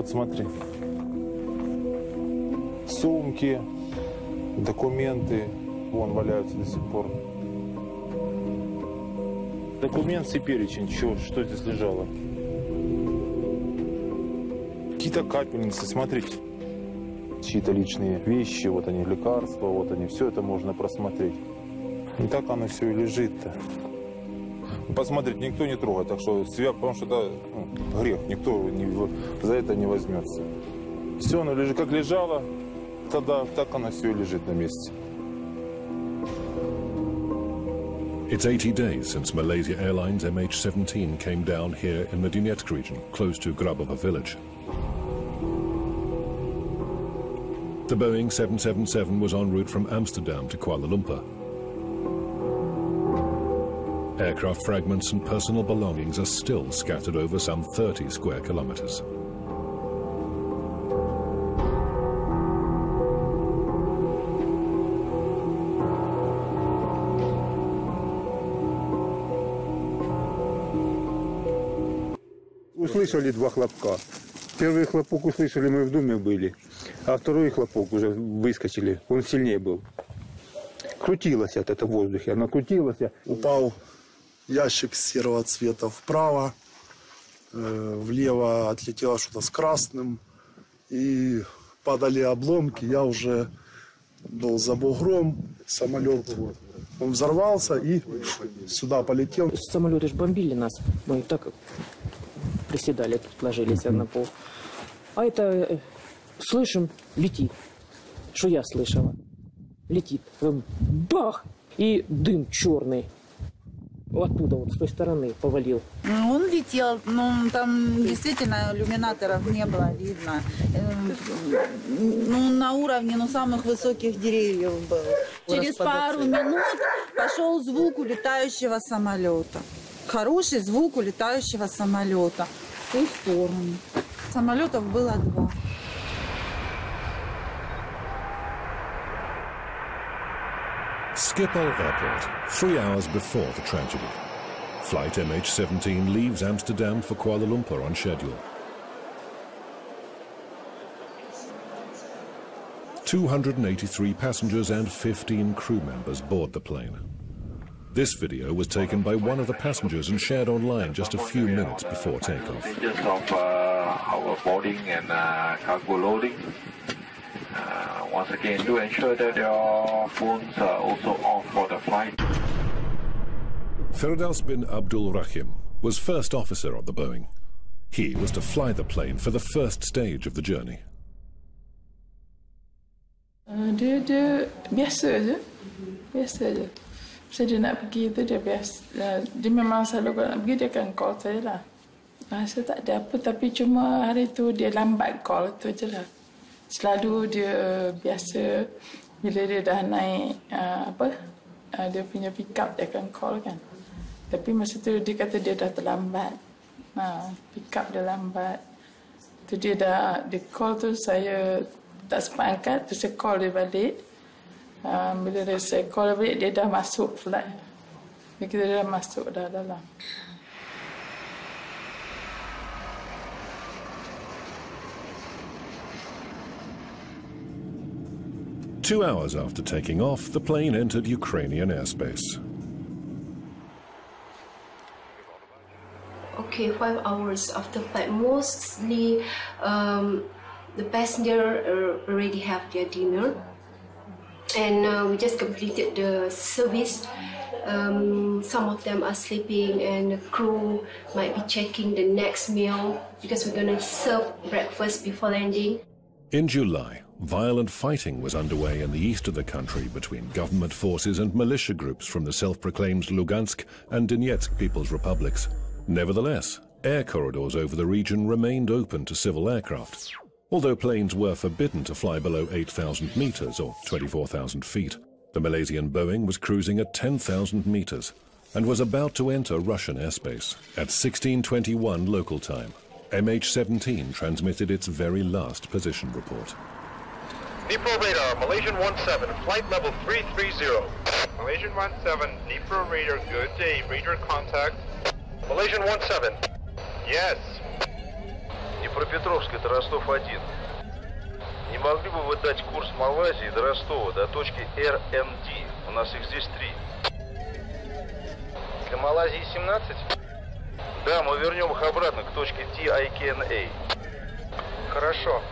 Вот смотри. Сумки, документы, вон валяются до сих пор. Документы и перечень, что здесь лежало. Какие-то капельницы, смотрите. Чьи-то личные вещи, вот они, лекарства, вот они. Все это можно просмотреть. И так оно все и лежит-то. Посмотреть никто не трогает, так что потому что это грех, никто за это не возьмется. Все оно лежит, как лежало, тогда так оно все и лежит на месте. It's 80 days since Malaysia Airlines MH17 came down here in the Donetsk region, close to Grabova village. The Boeing 777 was en route from Amsterdam to Kuala Lumpur. Aircraft fragments and personal belongings are still scattered over some 30 square kilometers. Услышали два хлопка. Первый хлопок услышали, мы в доме были, а второй хлопок уже выскочили, он сильнее был. Крутилась от этого в воздухе, она крутилась. Упал ящик серого цвета вправо, влево отлетело что-то с красным, и падали обломки. Я уже был за бугром, самолет, он взорвался и сюда полетел. Самолеты же бомбили нас, мы так приседали, тут ложились на пол. А это, слышим, летит. Что я слышала? Летит. Бах! И дым черный. Оттуда, вот с той стороны повалил. Он летел, но там действительно иллюминаторов не было видно. Ну, на уровне самых высоких деревьев был. Через пару минут пошел звук улетающего самолета. Хороший звук улетающего самолета. В ту сторону. Самолетов было два. Schiphol Airport, 3 hours before the tragedy. Flight MH17 leaves Amsterdam for Kuala Lumpur on schedule. 283 passengers and 15 crew members board the plane. This video was taken by one of the passengers and shared online just a few minutes before takeoff. Of our boarding and cargo loading. Once again, do ensure that your phones are also off for the flight. Firdaus bin Abdul Rahim was first officer on the Boeing. He was to fly the plane for the first stage of the journey. Dia biasa je. Saya dia nak pergi tu dia biasa. Dia memang selalu kalau nak pergi dia akan call saya lah. Saya tak ada apa tapi cuma hari tu dia lambat call tu je lah. Selalu dia biasa bila dia dah naik dia punya pick up dia akan call kan. Tapi masa tu dia kata dia dah terlambat. Pick up dia lambat. Tu dia call tu saya tak sempat angkat, tu saya call dia balik. Bila saya call dia balik dia dah masuk flight. Dia kata dia dah masuk dah dalam. Two hours after taking off, the plane entered Ukrainian airspace. Okay, 5 hours after flight, mostly the passenger already have their dinner, and we just completed the service. Some of them are sleeping, and the crew might be checking the next meal because we're gonna serve breakfast before landing. In July, violent fighting was underway in the east of the country between government forces and militia groups from the self-proclaimed Lugansk and Donetsk People's Republics. Nevertheless, air corridors over the region remained open to civil aircraft, although planes were forbidden to fly below 8,000 meters or 24,000 feet. The Malaysian Boeing was cruising at 10,000 meters and was about to enter Russian airspace. At 16:21 local time, MH17 transmitted its very last position report. Dnipro radar, Malaysian 17, flight level 330. Malaysian 17, Dnipro radar, good day, radar contact. Malaysian 17, yes. Днепропетровск, это Ростов-1. Не могли бы вы дать курс Малайзии до Ростова, до точки РНД? У нас их здесь 3. Для Малайзии 17? Да, мы вернем их обратно к точке TIKNA. Хорошо.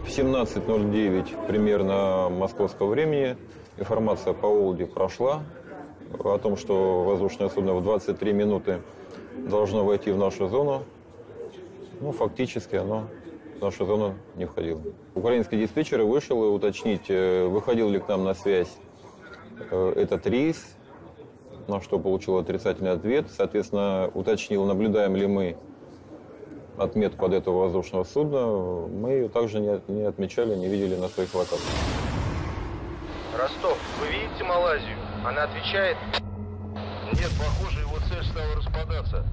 В 17:09 примерно московского времени информация по ОЛДе прошла о том, что воздушное судно в 23 минуты должно войти в нашу зону. Ну, фактически оно в нашу зону не входило. Украинский диспетчер вышел и уточнить, выходил ли к нам на связь этот рейс, на что получил отрицательный ответ. Соответственно, уточнил, наблюдаем ли мы отметку от этого воздушного судна. Мы ее также не отмечали, не видели на своих локациях. Ростов, вы видите Малайзию? Она отвечает? Нет, похоже, его цель стала распадаться.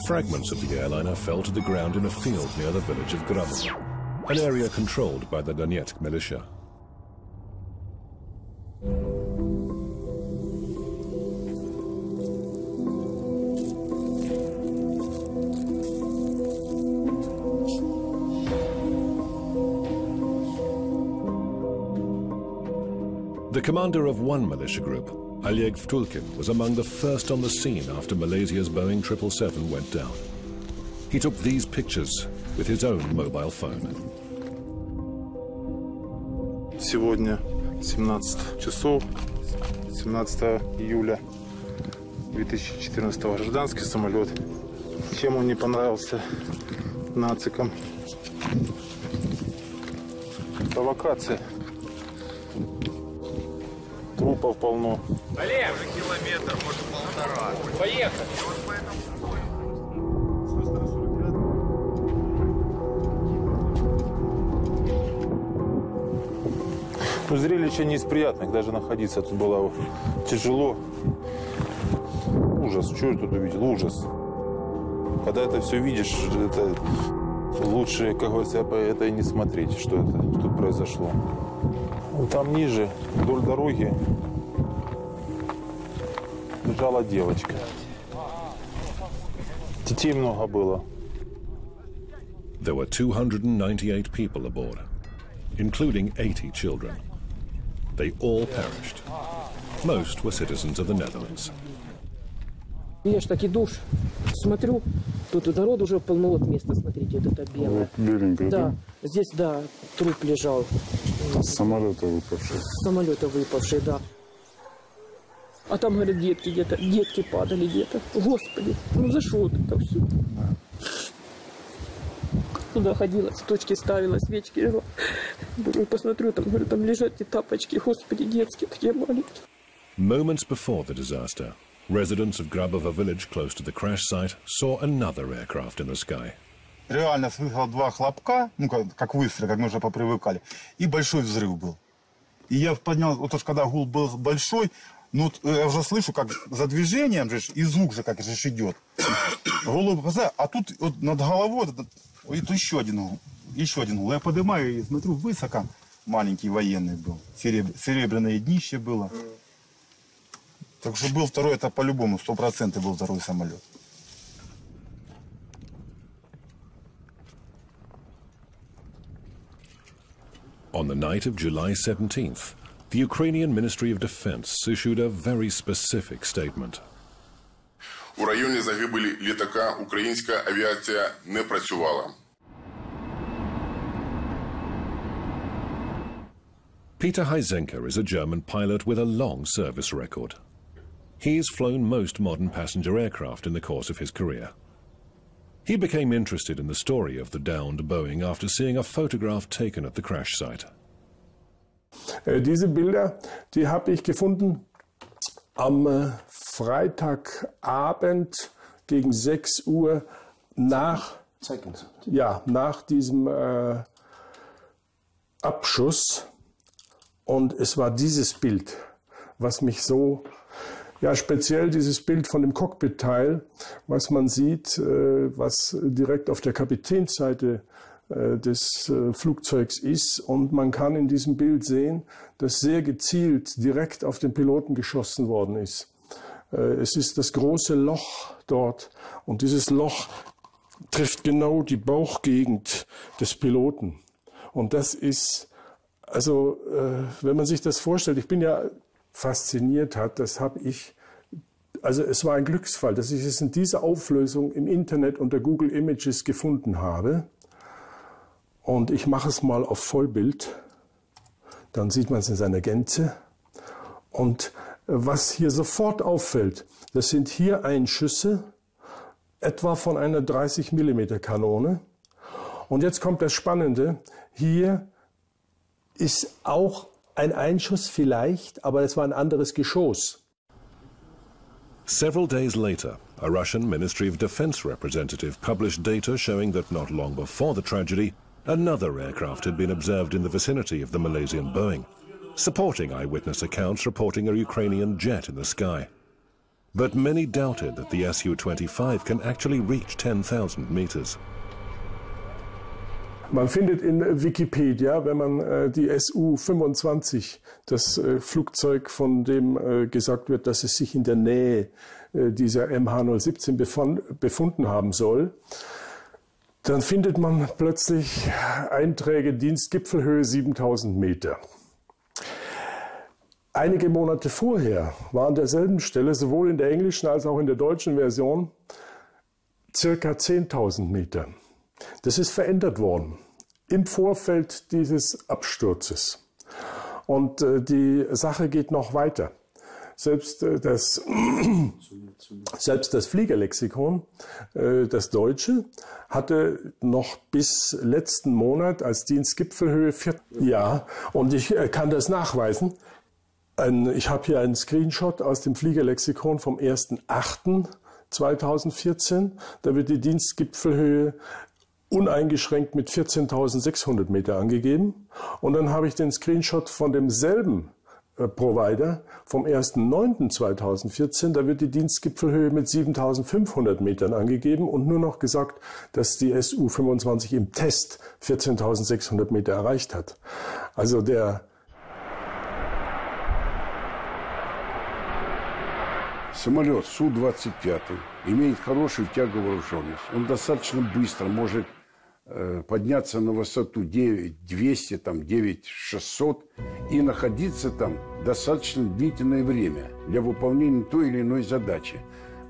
Fragments of the airliner fell to the ground in a field near the village of Grabo, an area controlled by the Donetsk militia. The commander of one militia group, Oleg Vtulkin, was among the first on the scene after Malaysia's Boeing 777 went down. He took these pictures with his own mobile phone. Сегодня 17 часов, 17 июля 2014 гражданский самолет. Чем он не понравился нацикам? Провокация. Трупов полно. Олег! Километр, может, 1,5. Поехали! Ну, зрелище не из приятных, даже находиться тут было тяжело. Ужас, что я тут увидел? Ужас. Когда это все видишь, это лучше, как говорится, это и не смотреть, что это тут произошло. Там ниже, вдоль дороги, лежала девочка. Детей много было. There were 298 people aboard, including 80 children. They all perished. Most were citizens of the Netherlands. Я ж так иду, смотрю, тут народ уже полно от места, смотрите, вот это белое. Беленькое, да? Да, здесь, да, труп лежал. С самолета выпавший. С самолета выпавший, да. А там, говорят, детки где-то, детки падали где-то. Господи, ну за что это все? Туда ходила, цветочки ставила, свечки. Посмотрю, там, говорю, там лежат эти тапочки, господи, детские, такие маленькие. Moments before the disaster, residents of Grabova village close to the crash site saw another aircraft in the sky. Реально слышал 2 хлопка, ну как выстрел, как мы уже попривыкали, и большой взрыв был. И я поднял, вот когда гул был большой, ну я уже слышу, как за движением же, и звук же как же идет. Голову глаза, а тут вот над головой вот еще один гул. Я поднимаю и смотрю, высоко маленький военный был, серебряное днище было. Так что был второй, это по-любому, 100% был второй самолет. On the night of July 17th, the Ukrainian Ministry of Defense issued a very specific statement. У районі загибелі літака українська авіація не працювала. Peter Heisenker is a German pilot with a long service record. He's flown most modern passenger aircraft in the course of his career. He became interested in the story of the downed Boeing after seeing a photograph taken at the crash site. Diese Bilder, die habe ich gefunden am Freitagabend gegen 6 Uhr nach diesem Abschuss. Und es war dieses Bild, was mich so, ja speziell dieses Bild von dem Cockpit-Teil, was man sieht, was direkt auf der Kapitänsseite des Flugzeugs ist. Und man kann in diesem Bild sehen, dass sehr gezielt direkt auf den Piloten geschossen worden ist. Es ist das große Loch dort und dieses Loch trifft genau die Bauchgegend des Piloten. Und das ist, also wenn man sich das vorstellt, ich bin ja fasziniert hat, das habe ich, also es war ein Glücksfall, dass ich es in dieser Auflösung im Internet unter Google Images gefunden habe. Und ich mache es mal auf Vollbild, dann sieht man es in seiner Gänze. Und was hier sofort auffällt, das sind hier Einschüsse, etwa von einer 30 mm Kanone. Und jetzt kommt das Spannende, hier ist auch ein Einschuss vielleicht, aber es war ein anderes Geschoss. Several days later, a Russian Ministry of Defense representative published data showing that not long before the tragedy, another aircraft had been observed in the vicinity of the Malaysian Boeing, supporting eyewitness accounts reporting a Ukrainian jet in the sky. But many doubted that the Su-25 can actually reach 10,000 meters. Man findet in Wikipedia, wenn man die Su-25, das Flugzeug, von dem gesagt wird, dass es sich in der Nähe dieser MH017 befunden haben soll, dann findet man plötzlich Einträge Dienstgipfelhöhe 7000 Meter. Einige Monate vorher war an derselben Stelle, sowohl in der englischen als auch in der deutschen Version, circa 10.000 Meter. Das ist verändert worden im Vorfeld dieses Absturzes. Und die Sache geht noch weiter. Selbst das Fliegerlexikon, das Deutsche, hatte noch bis letzten Monat als Dienstgipfelhöhe 4. Ja, und ich kann das nachweisen. Ich habe hier einen Screenshot aus dem Fliegerlexikon vom 1.8.2014. Da wird die Dienstgipfelhöhe uneingeschränkt mit 14.600 Meter angegeben. Und dann habe ich den Screenshot von demselben Provider vom 1.9.2014. Da wird die Dienstgipfelhöhe mit 7.500 Metern angegeben und nur noch gesagt, dass die Su-25 im Test 14.600 Meter erreicht hat. Also der Самолет Су-25 имеет хорошую тяговооруженность. Он достаточно быстро может подняться на высоту 9200, там, 9600 и находиться там достаточно длительное время для выполнения той или иной задачи.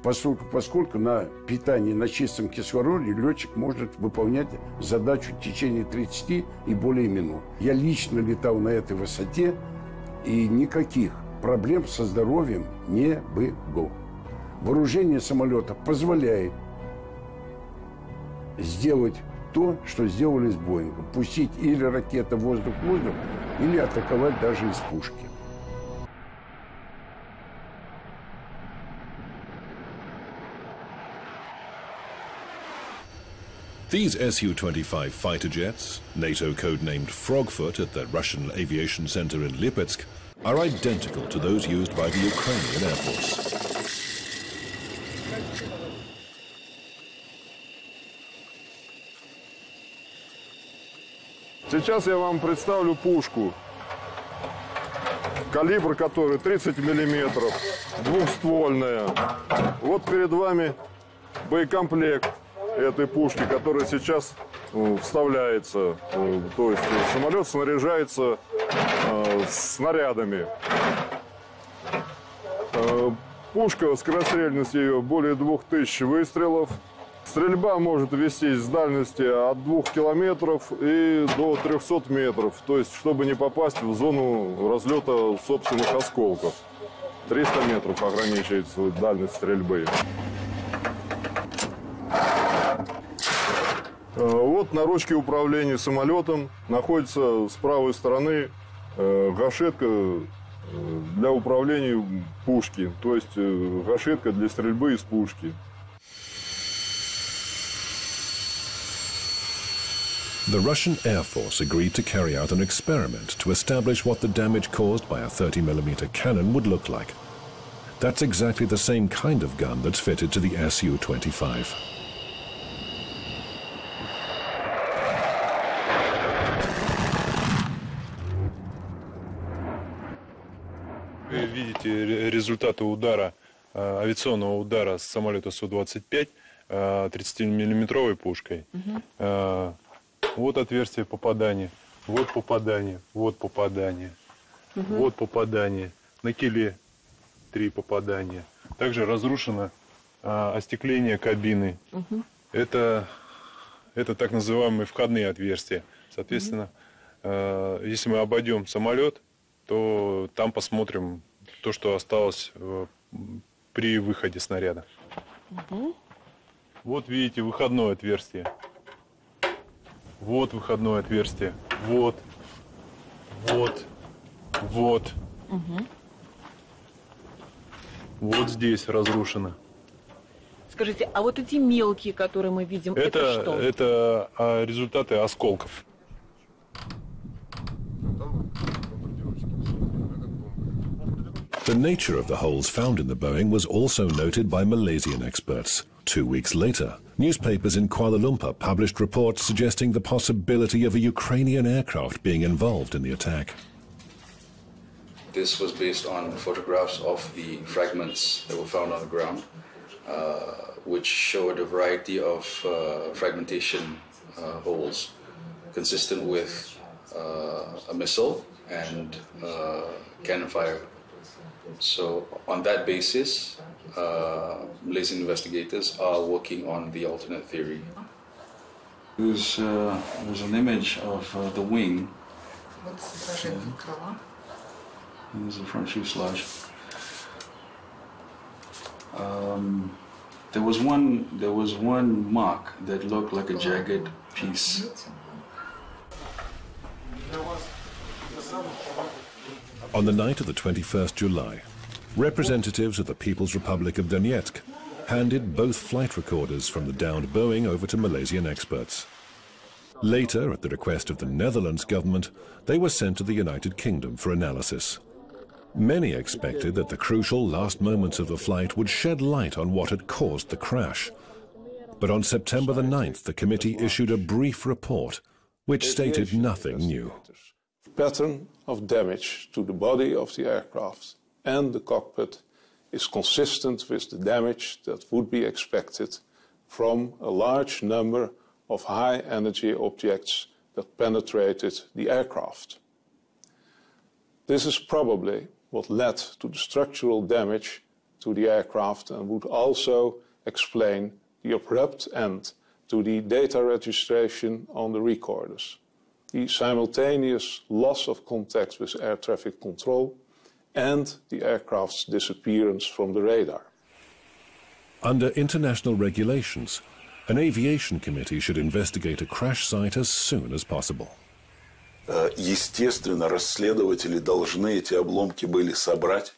Поскольку на питании на чистом кислороде летчик может выполнять задачу в течение 30 и более минут. Я лично летал на этой высоте, и никаких проблем со здоровьем не было. Вооружение самолета позволяет сделать то, что сделали с Боингом. Пустить или ракета воздух-воздух, или атаковать даже из пушки. These Su-25 fighter jets, NATO codenamed Frogfoot at the Russian Aviation Center in Lipetsk, are identical to those used by the Ukrainian Air Force. Сейчас я вам представлю пушку, калибр которой 30 миллиметров, двухствольная. Вот перед вами боекомплект этой пушки, которая сейчас вставляется. То есть самолет снаряжается снарядами. Пушка, скорострельность ее более 2000 выстрелов. Стрельба может вестись с дальности от 2 километров и до 300 метров. То есть, чтобы не попасть в зону разлета собственных осколков. 300 метров ограничивается дальность стрельбы. Вот на ручке управления самолетом находится с правой стороны гашетка для управления пушки, то есть гашетка для стрельбы из пушки. The Russian Air Force agreed to carry out an experiment to establish what the damage caused by a 30mm cannon would look like. That's exactly the same kind of gun that's fitted to the Su-25. видите результаты удара, авиационного удара с самолета Су-25 30-миллиметровой пушкой. Вот отверстие попадания, вот попадание, вот попадание, вот попадание. На киле 3 попадания. Также разрушено остекление кабины. Это так называемые входные отверстия. Соответственно, если мы обойдем самолет, то там посмотрим то, что осталось при выходе снаряда. Вот видите выходное отверстие. Вот выходное отверстие. Вот. Вот. Вот. Вот здесь разрушено. Скажите, а вот эти мелкие, которые мы видим, это что? Это результаты осколков. The nature of the holes found in the Boeing was also noted by Malaysian experts. 2 weeks later, newspapers in Kuala Lumpur published reports suggesting the possibility of a Ukrainian aircraft being involved in the attack. This was based on photographs of the fragments that were found on the ground, which showed a variety of fragmentation holes consistent with a missile and cannon fire. So on that basis, Malaysian investigators are working on the alternate theory. There's an image of the wing. There's the front fuselage. There was one mark that looked like a jagged piece. On the night of the 21st July, representatives of the People's Republic of Donetsk handed both flight recorders from the downed Boeing over to Malaysian experts. Later, at the request of the Netherlands government, they were sent to the United Kingdom for analysis. Many expected that the crucial last moments of the flight would shed light on what had caused the crash. But on September the 9th, the committee issued a brief report which stated nothing new. Pattern of damage to the body of the aircraft and the cockpit is consistent with the damage that would be expected from a large number of high-energy objects that penetrated the aircraft. This is probably what led to the structural damage to the aircraft and would also explain the abrupt end to the data registration on the recorders, the simultaneous loss of contact with air traffic control, and the aircraft's disappearance from the radar. Under international regulations, an aviation committee should investigate a crash site as soon as possible. Естественно, расследователи должны эти обломки были собрать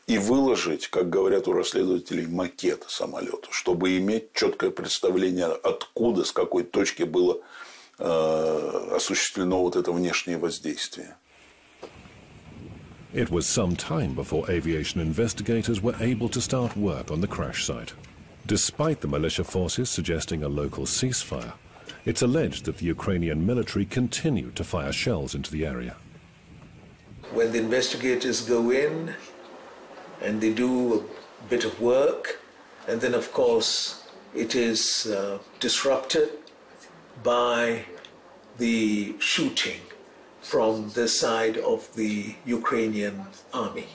и выложить, как говорят у расследователей, макет самолета, чтобы иметь четкое представление, откуда, с какой точки было осуществлено вот это внешнее воздействие. It was some time before aviation investigators were able to start work on the crash site. Despite the militia forces suggesting a local ceasefire, it's alleged that the Ukrainian military continued to fire shells into the area. When the investigators go in and they do a bit of work, and then of course it is disrupted by the shooting from the side of the Ukrainian army.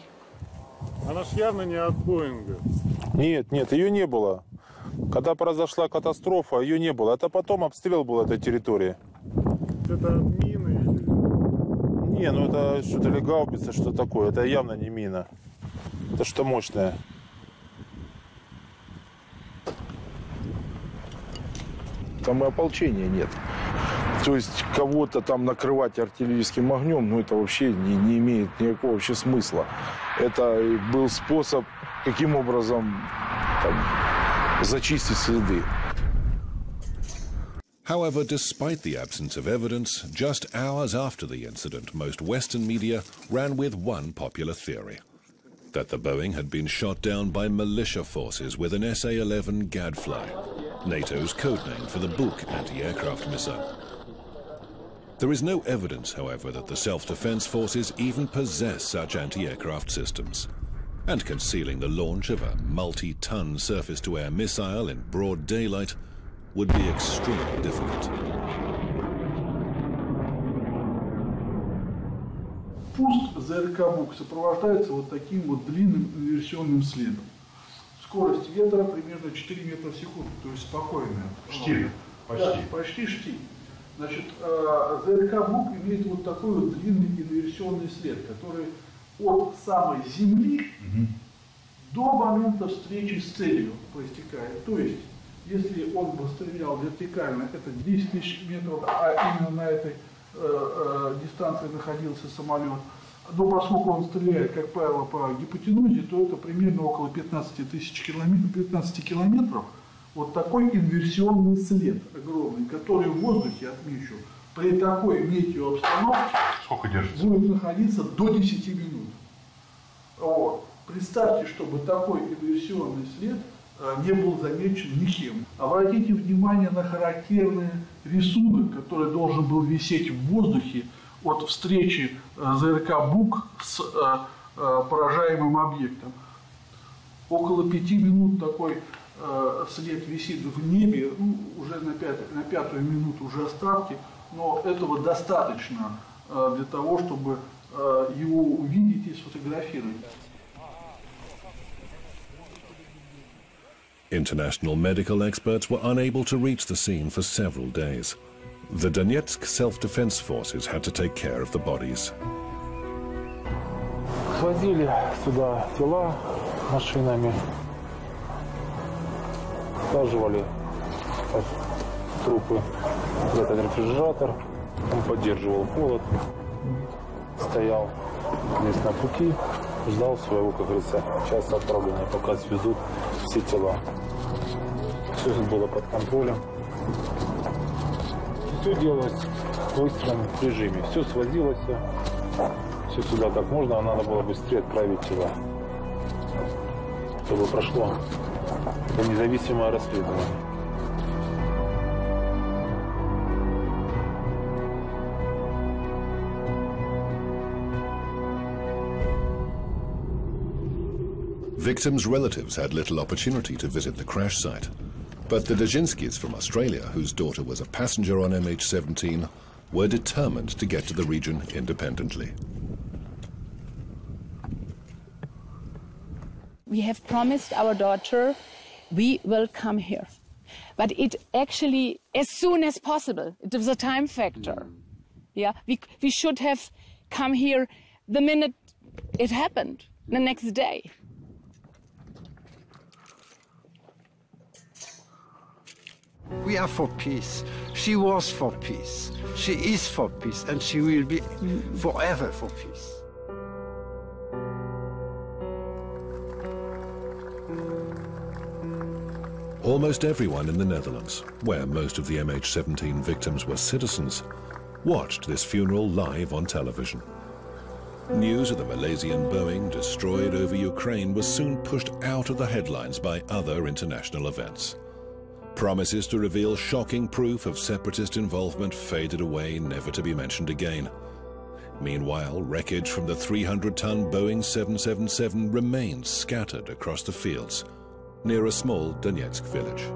Она ж явно не от Боинга. Нет, нет, ее не было. Когда произошла катастрофа, ее не было. Это потом обстрел был этой территории. Это мины или... Не, ну это что-то или гаубица, что такое. Это явно не мина. Это что-то мощное. Там и ополчения нет. То есть кого-то там накрывать артиллерийским огнем, ну это вообще не имеет никакого вообще смысла. Это был способ, каким образом там, зачистить следы. However, despite the absence of evidence, just hours after the incident, most Western media ran with one popular theory: that the Boeing had been shot down by militia forces with an SA-11 Gadfly, NATO's codename for the Buk anti-aircraft missile. There is no evidence, however, that the self-defense forces even possess such anti-aircraft systems. And concealing the launch of a multi-ton surface-to-air missile in broad daylight would be extremely difficult. Пуск ЗРК «Бук» сопровождается вот таким вот длинным инверсионным следом. Скорость ветра примерно 4 метра в секунду, то есть спокойная. Штиль. Почти. Да, почти штиль. Значит, ЗРК «Бук» имеет вот такой вот длинный инверсионный след, который от самой Земли до момента встречи с целью проистекает. То есть, если он бы стрелял вертикально, это 10 тысяч метров, а именно на этой дистанции находился самолет. Но поскольку он стреляет, как правило, по гипотенузе, то это примерно около 15 тысяч километров, 15 километров. Вот такой инверсионный след огромный, который в воздухе, отмечу, при такой метеообстановке будет находиться до 10 минут. Вот. Представьте, чтобы такой инверсионный след не был замечен никем. Обратите внимание на характерный рисунок, который должен был висеть в воздухе от встречи ЗРК «Бук» с поражаемым объектом. Около 5 минут такой след висит в небе, уже на пятую минуту уже остатки, но этого достаточно для того, чтобы его увидеть и сфотографировать. International medical experts were unable to reach the scene for several days. The Donetsk self-defense forces had to take care of the bodies. Свозили сюда тела машинами, всаживали трупы в этот рефрижератор. Он поддерживал холод, стоял здесь на пути, ждал своего, как говорится, часа отправления, пока свезут все тела. Все было под контролем. Все делалось в быстром режиме. Все свозилось, все сюда как можно, а надо было быстрее отправить тела, чтобы прошло это независимое расследование. Victims' relatives had little opportunity to visit the crash site. But the Dzerzhinskis from Australia, whose daughter was a passenger on MH17, were determined to get to the region independently. We have promised our daughter we will come here. But it actually, as soon as possible, it was a time factor. Yeah, we should have come here the minute it happened, the next day. We are for peace. She was for peace. She is for peace, and she will be forever for peace. Almost everyone in the Netherlands, where most of the MH17 victims were citizens, watched this funeral live on television. News of the Malaysian Boeing destroyed over Ukraine was soon pushed out of the headlines by other international events. Promises to reveal shocking proof of separatist involvement faded away, never to be mentioned again. Meanwhile, wreckage from the 300-ton Boeing 777 remains scattered across the fields near a small Donetsk village.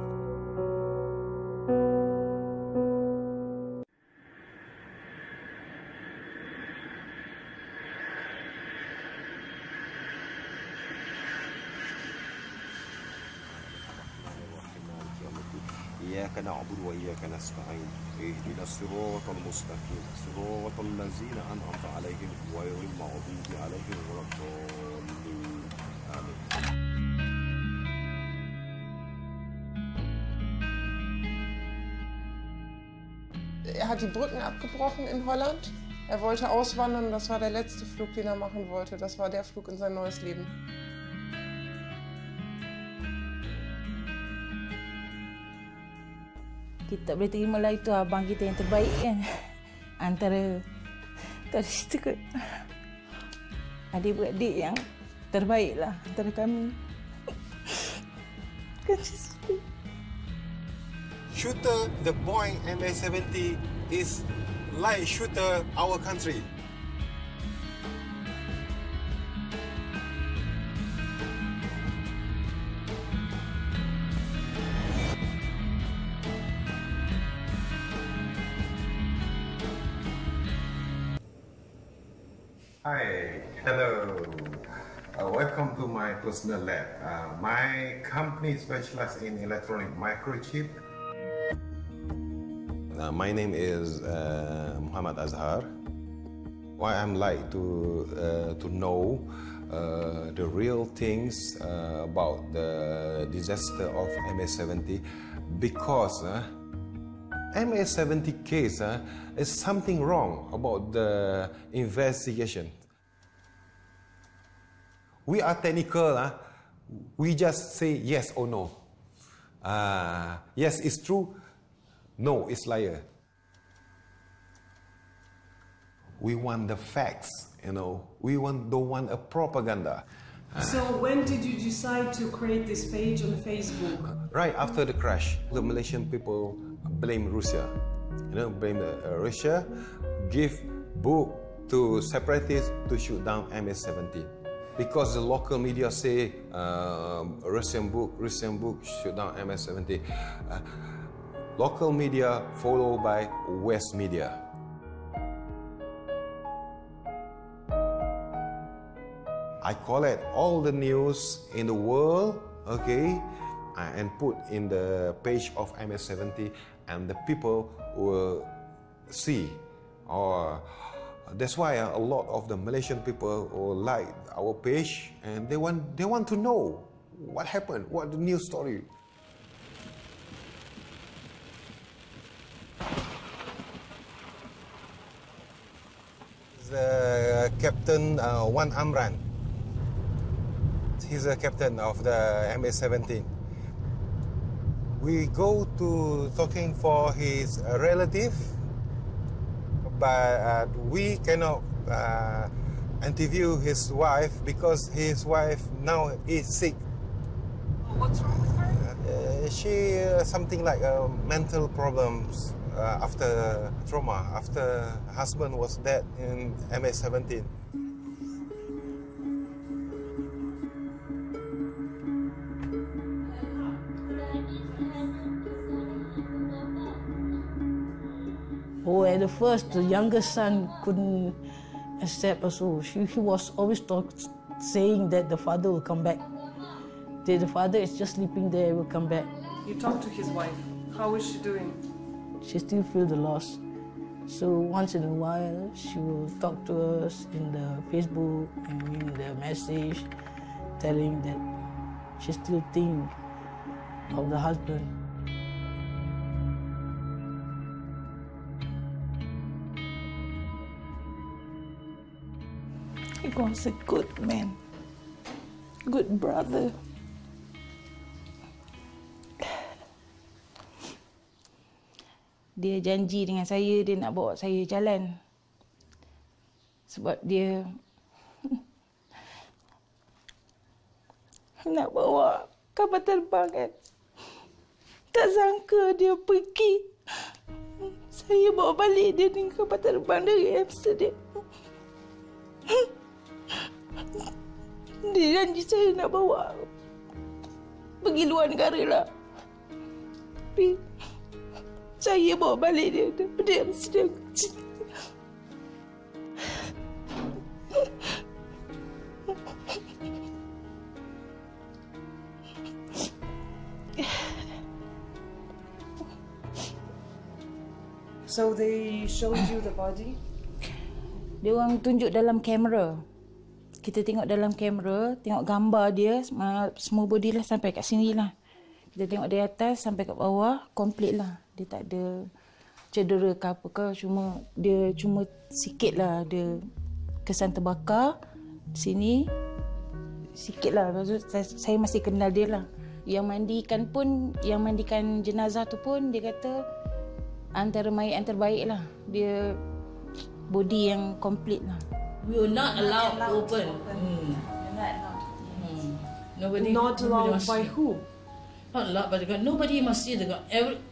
إياك نعبد وإياك نستعين اهدنا الصراط المستقيم صراط الذين أنعمت عليهم غير المغضوب عليهم ولا الضالين آمين. Er hat die Brücken abgebrochen in Holland. Er wollte auswandern und das war der letzte Flug, den er machen wollte. Das war der Flug in sein neues Leben. Kita boleh terima lah itu abang kita yang terbaik kan. Antara kita adik-beradik yang terbaik lah antara kami. Shooter, the Boeing MH17 is like shoot our country. Hi, hello. Welcome to my personal lab. My company specializes in electronic microchip. My name is Muhammad Azhar. Why I'm like to know the real things about the disaster of MH17 because MH17 case is something wrong about the investigation. We are technical, we just say yes or no. Yes, it's true. No, it's liar. We want the facts, you know. We don't want a propaganda. So when did you decide to create this page on Facebook? Right after the crash, the Malaysian people blame Russia. You know, blame Russia, give book to separatists to shoot down MH17. Because the local media say Russian book shoot down MH17. Local media followed by West media. I collect all the news in the world, okay, and put in the page of MH17, and the people will see. Or that's why a lot of the Malaysian people will like our page, and they want to know what happened, what the news story. The Captain Wan Amran. He's the captain of the MH17. We go to talking for his relative, but we cannot interview his wife because his wife now is sick. What's wrong with her? She something like mental problems after trauma, after her husband was dead in MH17. Oh, at the first, the youngest son couldn't accept also. He was always saying that the father will come back. That the father is just sleeping there, will come back. You talked to his wife. How is she doing? She still feels the loss. So once in a while, she will talk to us in the Facebook and in the message, telling that she still thinks of the husband. He was a good man, good brother. Dia janji dengan saya, dia nak bawa saya jalan. Sebab dia nak bawa kapal terbang kan. Tak sangka dia pergi. Saya bawa balik dia dengan kapal terbang dari Amsterdam. Dia janji saya nak bawa pergi luar negara lah. Tapi saya bawa balik dia daripada Amsterdam. So they showed you the body? Dia orang tunjuk dalam kamera. Kita tengok dalam kamera, tengok gambar dia, semua body lah sampai kat sini lah. Kita tengok dari atas sampai kat bawah, komplit lah. Dia tak ada cedera ke apa ke, dia cuma sikit lah ada kesan terbakar sini, sikit lah. Saya masih kenal dia lah. Yang mandikan jenazah tu pun dia kata antara mayat yang terbaik lah. Dia body yang komplit lah. We were not allowed to open. Nobody. Not allowed by who? Not allowed by the God. Nobody must see the God.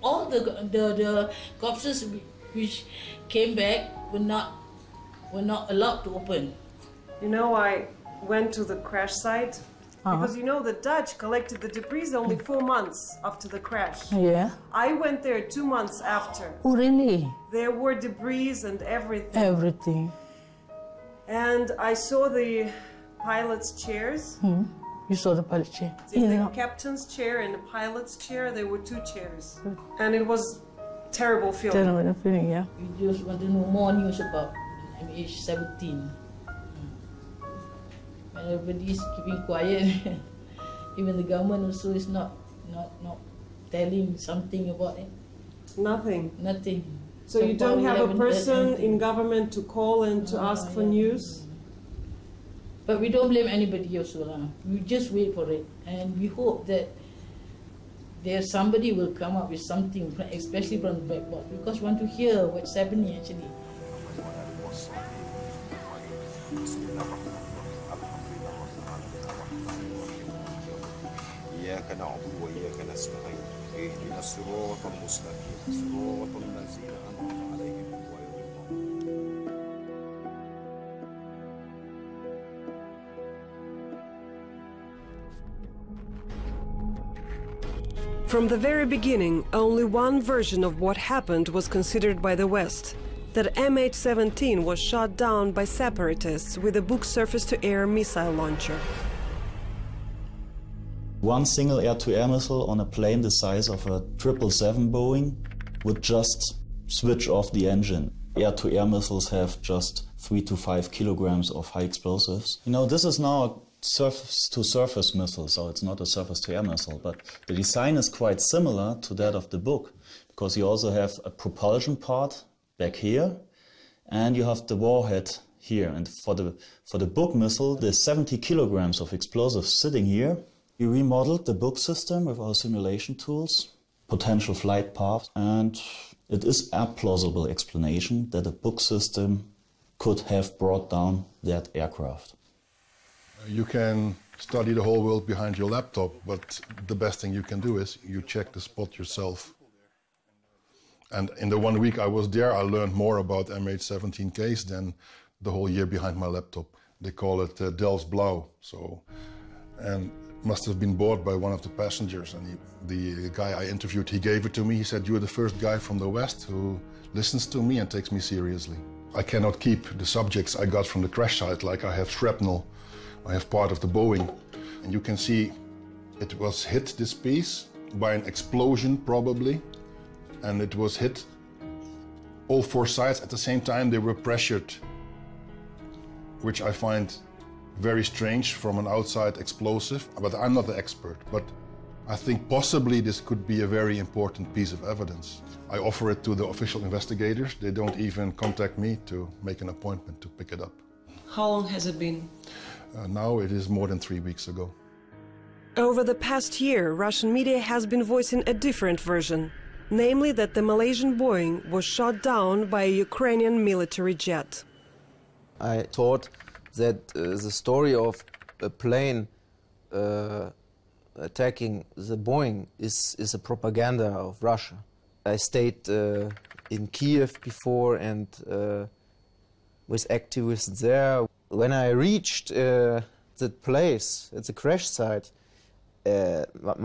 All the corpses which came back were not allowed to open. You know, I went to the crash site because you know the Dutch collected the debris only 4 months after the crash. Yeah. I went there 2 months after. Oh, really? There were debris and everything. Everything. And I saw the pilot's chairs. You saw the pilot chair? In the captain's chair and the pilot's chair, there were 2 chairs. And it was terrible feeling. Terrible feeling, yeah. You just want to know more news about MH17. Everybody's keeping quiet. Even the government also is not telling something about it. Nothing. Nothing. So you don't have a person in government to call and to ask for news? But we don't blame anybody also. We just wait for it. And we hope that somebody will come up with something, especially from the backboard, because we want to hear what's happening actually. إياك نعبد وإياك نستعين اهدنا الصراط المستقيم صراط الذين أنعمت عليهم غير المغضوب. From the very beginning, only one version of what happened was considered by the West, that MH17 was shot down by separatists with a Buk surface-to-air missile launcher. One single air-to-air missile on a plane the size of a 777 Boeing would just switch off the engine. Air-to-air missiles have just 3 to 5 kilograms of high explosives. You know, this is now a surface-to-surface missile, so it's not a surface-to-air missile, but the design is quite similar to that of the Buk, because you also have a propulsion part back here, and you have the warhead here. And for the Buk missile, there's 70 kilograms of explosives sitting here. We remodeled the Buk system with our simulation tools, potential flight paths, and it is a plausible explanation that a Buk system could have brought down that aircraft. You can study the whole world behind your laptop, but the best thing you can do is you check the spot yourself. And in the 1 week I was there, I learned more about MH17 case than the whole year behind my laptop. They call it Delft Blauw. And must have been bought by one of the passengers. And the guy I interviewed, he gave it to me. He said, "You're the first guy from the West who listens to me and takes me seriously." I cannot keep the subjects I got from the crash site, like I have shrapnel, I have part of the Boeing. And you can see it was hit, this piece, by an explosion probably. And it was hit all 4 sides at the same time. They were pressured, which I find very strange from an outside explosive, but I'm not the expert. But I think possibly this could be a very important piece of evidence. I offer it to the official investigators. They don't even contact me to make an appointment to pick it up. How long has it been? Now it is more than 3 weeks ago. Over the past year, Russian media has been voicing a different version, namely that the Malaysian Boeing was shot down by a Ukrainian military jet. I thought that the story of a plane attacking the Boeing is a propaganda of Russia. I stayed in Kiev before and with activists there. When I reached the place, at the crash site,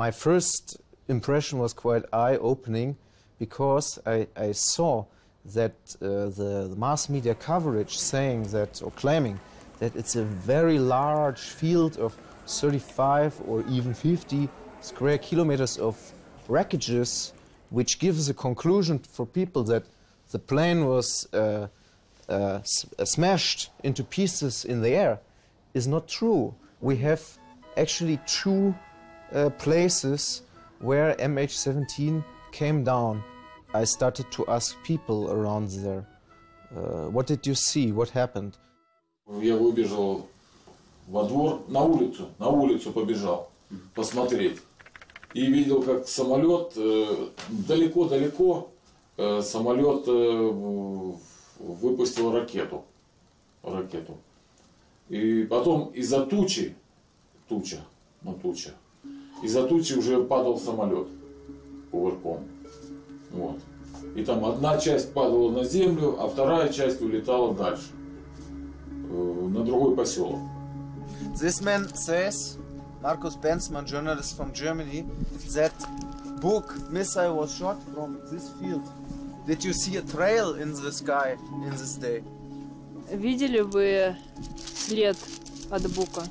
my first impression was quite eye-opening, because I saw that the mass media coverage saying that, or claiming that it's a very large field of 35 or even 50 square kilometers of wreckages, which gives a conclusion for people that the plane was smashed into pieces in the air, is not true. We have actually 2 places where MH17 came down. I started to ask people around there, what did you see, what happened? Я выбежал во двор, на улицу побежал посмотреть. И видел, как самолет, далеко-далеко самолет выпустил ракету. И потом из-за тучи, из-за тучи уже падал самолет кувырком. Вот. И там одна часть падала на землю, а вторая часть улетала дальше, на другой поселок. This man says, Markus Benzmann, journalist from Germany, that book missile was shot from this field. Did you see a trail in the sky in this day? Видели вы след от бука?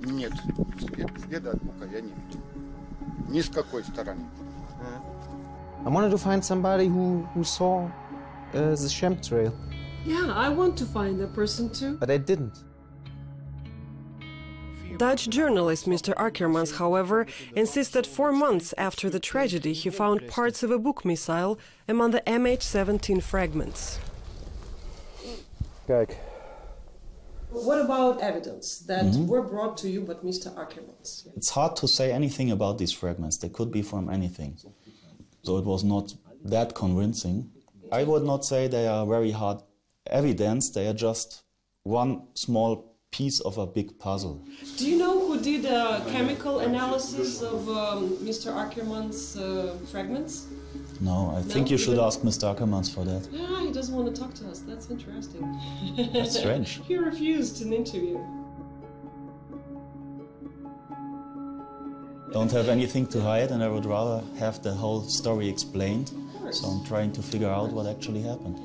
Нет, следа от бука я не видел. Ни с какой стороны. I wanted to find somebody who saw the chemtrail. Yeah, I want to find that person too. But I didn't. Dutch journalist Mr. Akkermans, however, insists that 4 months after the tragedy he found parts of a Buk missile among the MH17 fragments. Kijk. What about evidence that were brought to you by Mr. Akkermans? It's hard to say anything about these fragments. They could be from anything. So it was not that convincing. I would not say they are very hard evidence. They are just one small piece of a big puzzle. Do you know who did a chemical analysis of Mr. Ackerman's fragments? No, I think you should ask Mr. Ackermans for that. Yeah, he doesn't want to talk to us. That's interesting. That's strange. He refused an interview. Don't have anything to hide, and I would rather have the whole story explained. So I'm trying to figure out what actually happened.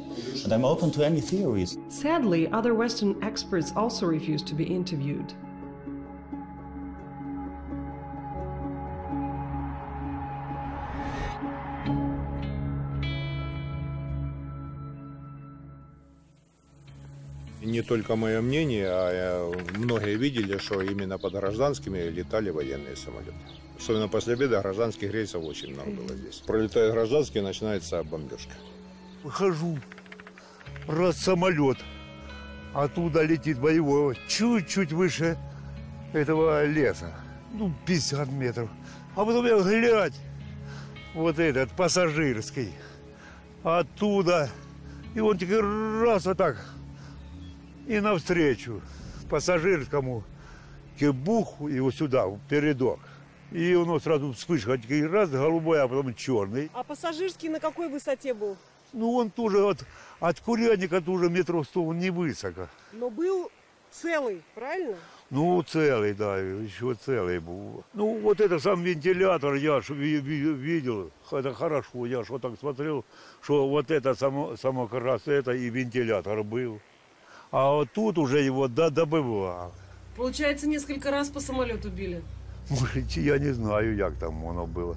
And I'm open to any theories. Sadly, other Western experts also refused to be interviewed. Не только мое мнение, а многие видели, что именно под гражданскими летали военные самолеты. Особенно после обеда гражданских рейсов очень много было здесь. Пролетают гражданские, начинается бомбежка. Выхожу, раз самолет, оттуда летит боевой, чуть-чуть выше этого леса, 50 метров. А потом я глядь, вот этот пассажирский, оттуда, и он теперь раз вот так, и навстречу пассажирскому кибуху его сюда, в передок. И он сразу вспышка, раз голубой, а потом черный. А пассажирский на какой высоте был? Ну, он тоже от курятника тоже метров 100, он не высоко. Но был целый, правильно? Ну, целый, да, еще целый был. Ну, вот это сам вентилятор я видел, это хорошо, я что так смотрел, что вот это само как раз это и вентилятор был. А вот тут уже его добывал. Получается, несколько раз по самолету били? Может, я не знаю, как там оно было.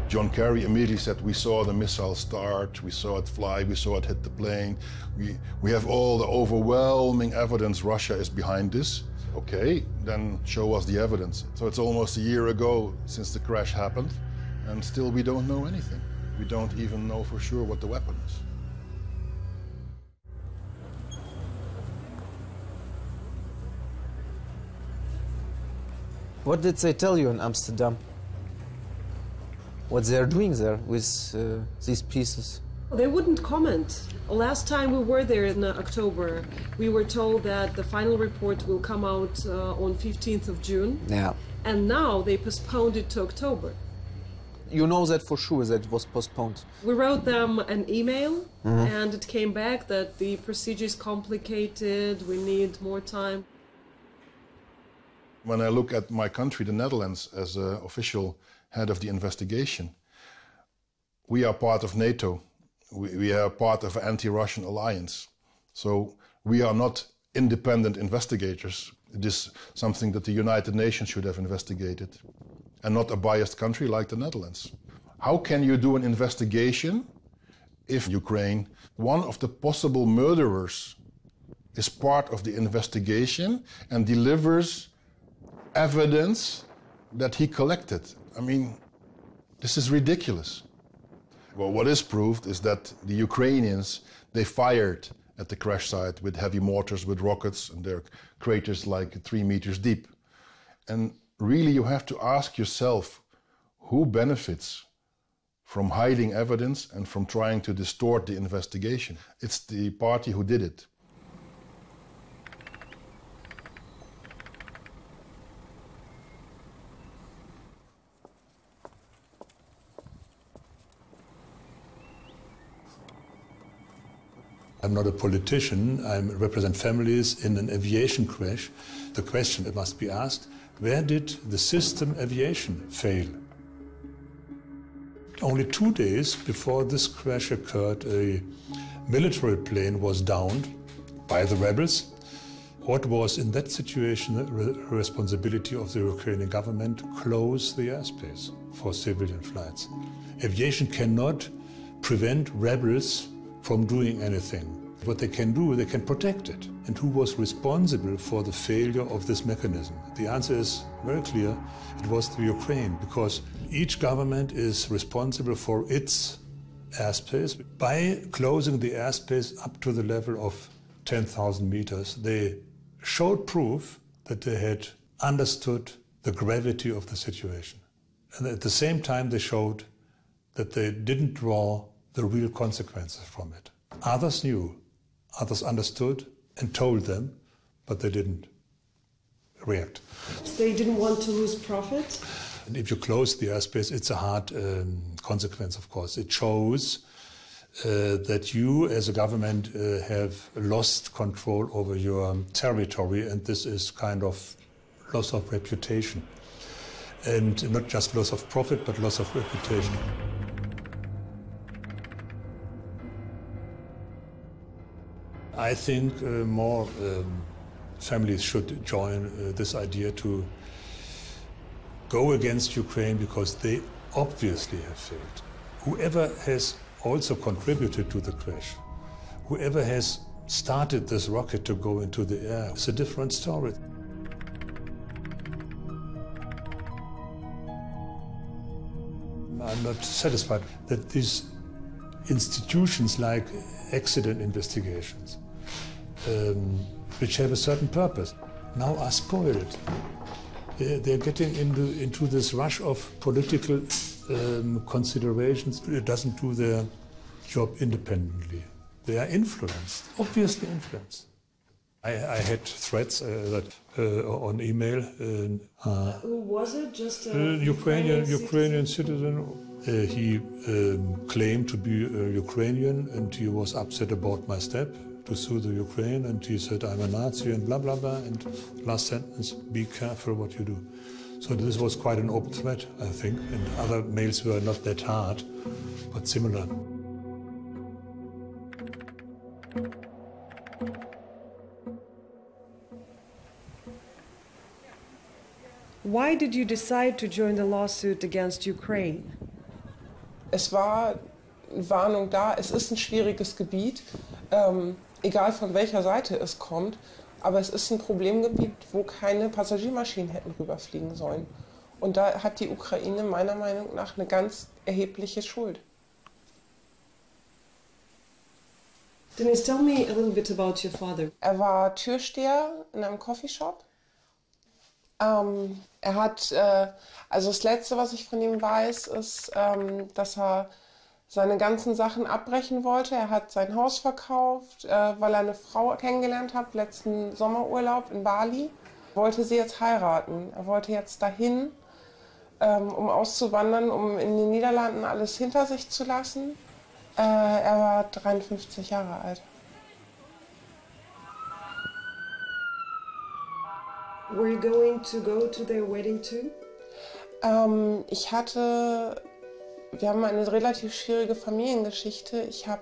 John Kerry immediately said, we saw the missile start, we saw it fly, we saw it hit the plane. We have all the overwhelming evidence Russia is behind this. Okay, then show us the evidence. So it's almost a year ago since the crash happened, and still we don't know anything. We don't even know for sure what the weapon is. What did they tell you in Amsterdam? What they're doing there with these pieces? They wouldn't comment. Last time we were there in October, we were told that the final report will come out on 15th of June. Yeah. And now they postponed it to October. You know that for sure, that it was postponed. We wrote them an email, and it came back that the procedure is complicated, we need more time. When I look at my country, the Netherlands, as an official head of the investigation, we are part of NATO. We are part of an anti-Russian alliance. So we are not independent investigators. It is something that the United Nations should have investigated, and not a biased country like the Netherlands. How can you do an investigation if Ukraine, one of the possible murderers, is part of the investigation and delivers evidence that he collected? I mean, this is ridiculous. Well, what is proved is that the Ukrainians, they fired at the crash site with heavy mortars, with rockets, and there are craters like 3 meters deep. And really you have to ask yourself, who benefits from hiding evidence and from trying to distort the investigation? It's the party who did it. I'm not a politician, I represent families in an aviation crash. The question that must be asked, where did the system aviation fail? Only 2 days before this crash occurred, a military plane was downed by the rebels. What was in that situation the responsibility of the Ukrainian government? Close the airspace for civilian flights. Aviation cannot prevent rebels from doing anything. What they can do, they can protect it. And who was responsible for the failure of this mechanism? The answer is very clear. It was the Ukraine, because each government is responsible for its airspace. By closing the airspace up to the level of 10,000 meters, they showed proof that they had understood the gravity of the situation. And at the same time, they showed that they didn't draw the real consequences from it. Others knew, others understood and told them, but they didn't react. They didn't want to lose profit? And if you close the airspace, it's a hard consequence, of course. It shows that you, as a government, have lost control over your territory, and this is kind of loss of reputation. And not just loss of profit, but loss of reputation. I think more families should join this idea to go against Ukraine, because they obviously have failed. Whoever has also contributed to the crash, whoever has started this rocket to go into the air, it's a different story. I'm not satisfied that these institutions like accident investigations, which have a certain purpose, now are spoiled. They're getting into this rush of political considerations. It doesn't do their job independently. They are influenced, obviously influenced. I had threats that on email. Who was it? Just a Ukrainian citizen. He claimed to be Ukrainian, and he was upset about my step to sue the Ukraine, and he said I'm a Nazi and blah blah blah, and last sentence, be careful what you do. So this was quite an open threat, I think, and other mails were not that hard, but similar. Why did you decide to join the lawsuit against Ukraine? Es war Warnung da, es ist ein schwieriges Gebiet, egal von welcher Seite es kommt, aber es ist ein Problemgebiet, wo keine Passagiermaschinen hätten rüberfliegen sollen. Und da hat die Ukraine meiner Meinung nach eine ganz erhebliche Schuld. Denise, tell me a little bit about your father. Er war Türsteher in einem Coffeeshop. Er hat, also das Letzte, was ich von ihm weiß, ist, dass er seine ganzen Sachen abbrechen wollte. Er hat sein Haus verkauft, weil er eine Frau kennengelernt hat, letzten Sommerurlaub in Bali. Er wollte sie jetzt heiraten. Er wollte jetzt dahin, um auszuwandern, um in den Niederlanden alles hinter sich zu lassen. Er war 53 Jahre alt. Were you going to go to their wedding too? Wir haben eine relativ schwierige Familiengeschichte. Ich habe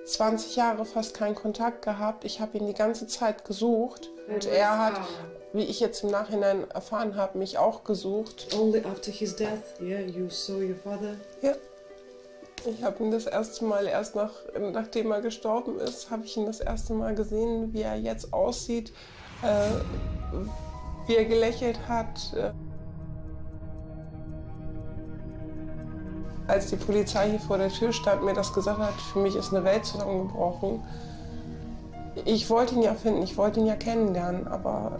20 Jahre fast keinen Kontakt gehabt. Ich habe ihn die ganze Zeit gesucht. Und er hat, wie ich jetzt im Nachhinein erfahren habe, mich auch gesucht. Only after his death, yeah, you saw your father? Ja. Ich habe ihn das erste Mal, erst nachdem er gestorben ist, habe ich ihn das erste Mal gesehen, wie er jetzt aussieht, wie er gelächelt hat. Als die Polizei hier vor der Tür stand, mir das gesagt hat, für mich ist eine Welt zusammengebrochen. Ich wollte ihn ja finden, ich wollte ihn ja kennenlernen, aber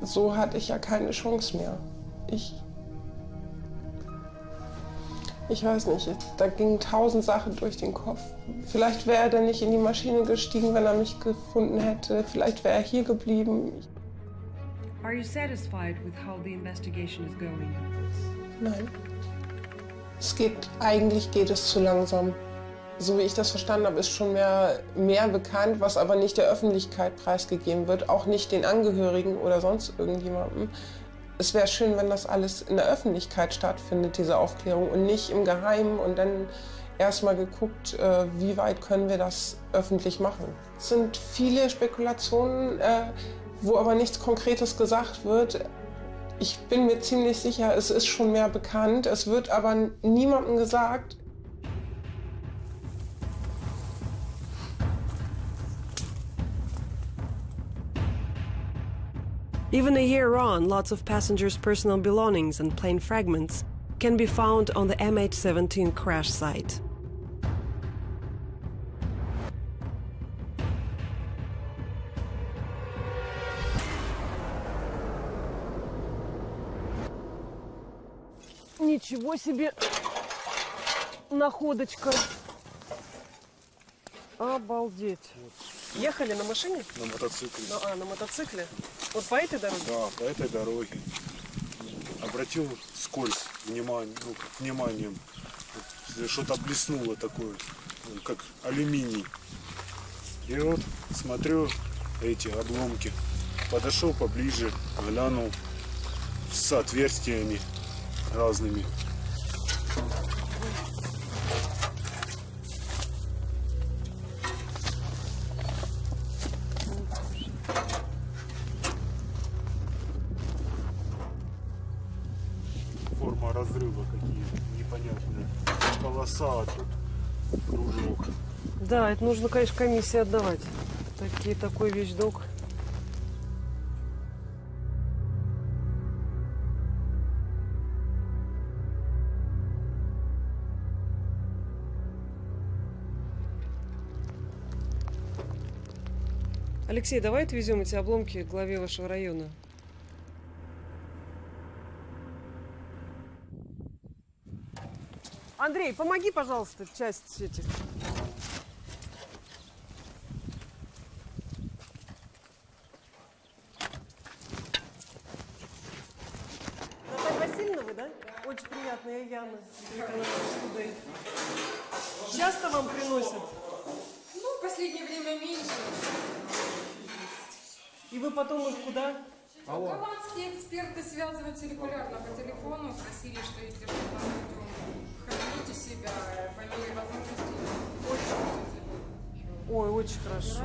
so hatte ich ja keine Chance mehr. Ich weiß nicht, da gingen 1000 Sachen durch den Kopf. Vielleicht wäre er dann nicht in die Maschine gestiegen, wenn er mich gefunden hätte. Vielleicht wäre er hier geblieben. Are you satisfied with how the investigation is going? Nein. Eigentlich geht es zu langsam. So wie ich das verstanden habe, ist schon mehr bekannt, was aber nicht der Öffentlichkeit preisgegeben wird, auch nicht den Angehörigen oder sonst irgendjemandem. Es wäre schön, wenn das alles in der Öffentlichkeit stattfindet, diese Aufklärung, und nicht im Geheimen und dann erstmal geguckt, wie weit können wir das öffentlich machen. Es sind viele Spekulationen, wo aber nichts Konkretes gesagt wird. Ich bin mir ziemlich sicher, es ist schon mehr bekannt, es wird aber niemandem gesagt. Even a year on, lots of passengers' personal belongings and plane fragments can be found on the MH17 crash site. Ничего себе находочка. Обалдеть. Ехали на машине? На мотоцикле. На мотоцикле? Вот по этой дороге? Да, по этой дороге. Обратил вскользь вниманием. Что-то блеснуло такое, как алюминий. И вот смотрю эти обломки. Подошел поближе, глянул с отверстиями разными. Форма разрыва какие непонятные. Полоса, а тут кружок. Да, это нужно, конечно, комиссии отдавать. Такой вещдок. Алексей, давай отвезем эти обломки к главе вашего района. Андрей, помоги, пожалуйста, часть этих. Наталья Васильевна, вы, да? Очень приятная Яна. Часто вам приносят? Ну, в последнее время меньше. И вы потом их куда? Голландские эксперты связываются регулярно по телефону, просили, что если что-то найдем, храните себя по мере возможности. Ой, очень хорошо.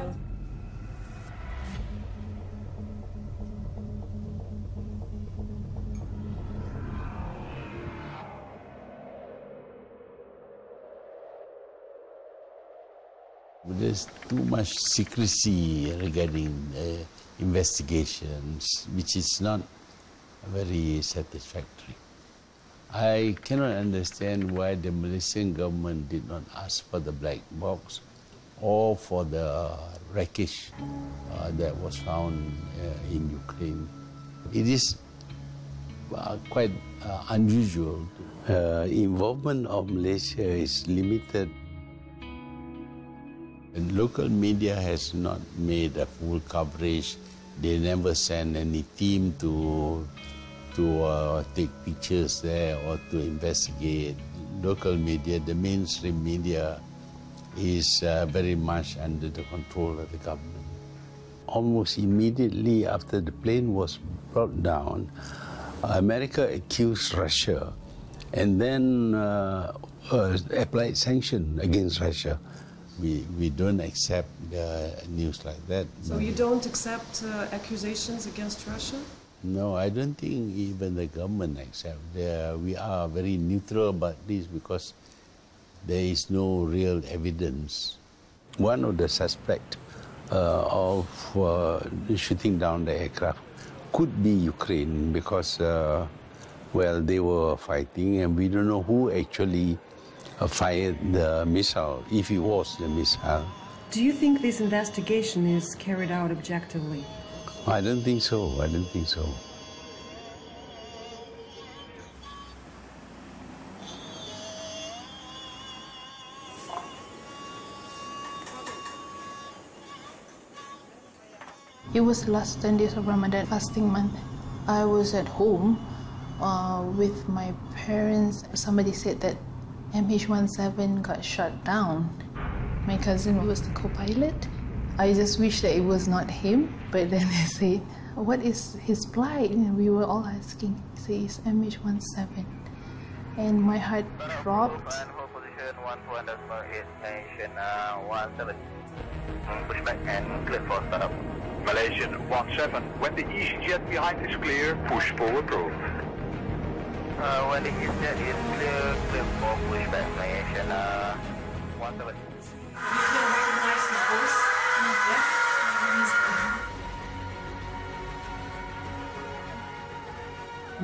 There's too much secrecy regarding investigations, which is not very satisfactory. I cannot understand why the Malaysian government did not ask for the black box or for the wreckage that was found in Ukraine. It is quite unusual. Involvement of Malaysia is limited. And local media has not made a full coverage. They never send any team to take pictures there or to investigate. Local media, the mainstream media, is very much under the control of the government. Almost immediately after the plane was brought down, America accused Russia and then applied sanctions against Russia. We don't accept news like that. So you don't accept accusations against Russia? No, I don't think even the government accepts. We are very neutral about this because there is no real evidence. One of the suspects of shooting down the aircraft could be Ukraine because, well, they were fighting and we don't know who actually fired the missile, if it was the missile. Do you think this investigation is carried out objectively? I don't think so. I don't think so. It was the last 10 days of Ramadan fasting month. I was at home with my parents. Somebody said that MH17 got shot down. My cousin was the co-pilot. I just wish that it was not him, but then they said, what is his flight? And we were all asking. He said, it's MH17. And my heart dropped. Pushback and clear for startup. Malaysian 17. When the EasyJet behind is clear, push forward roll. When the EasyJet is clear, clear for pushback. Malaysian 17.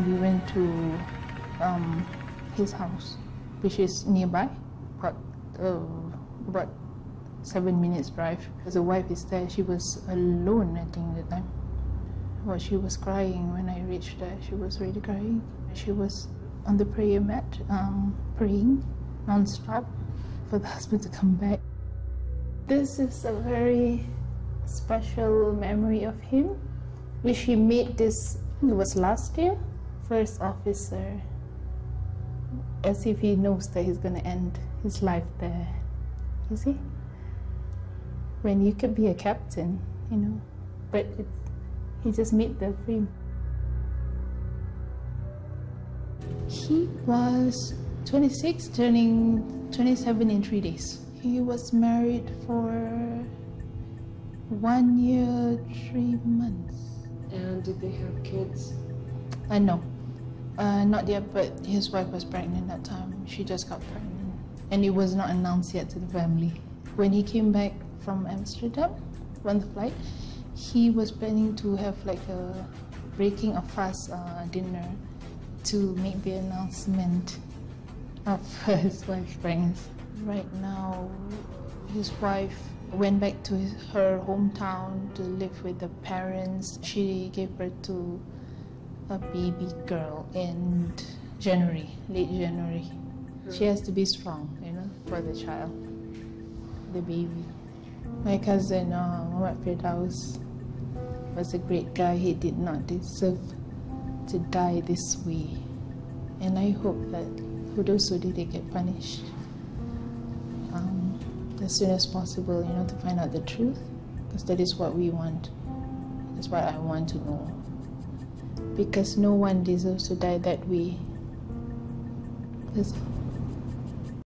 We went to his house, which is nearby, about 7 minutes drive. The wife is there. She was alone, I think, at the time. Well, she was crying when I reached there. She was really crying. She was on the prayer mat, praying non-stop for the husband to come back. This is a very special memory of him, which he made this, it was last year, first officer, as if he knows that he's going to end his life there. You see? When you could be a captain, you know, but he just made the frame. He was 26, turning 27 in 3 days. He was married for 1 year, 3 months. And did they have kids? No, not yet, but his wife was pregnant that time. She just got pregnant. And it was not announced yet to the family. When he came back from Amsterdam on the flight, he was planning to have like a breaking a fast dinner to make the announcement of his wife's pregnancy. Right now, his wife went back to her hometown to live with the parents. She gave birth to a baby girl in January, late January. She has to be strong, you know, for the child, the baby. My cousin, Muhammad Firdaus, was a great guy. He did not deserve to die this way. And I hope that for those who did, they get punished as soon as possible, you know, to find out the truth, because that is what we want. That's what I want to know. Because no one deserves to die that way. That's all.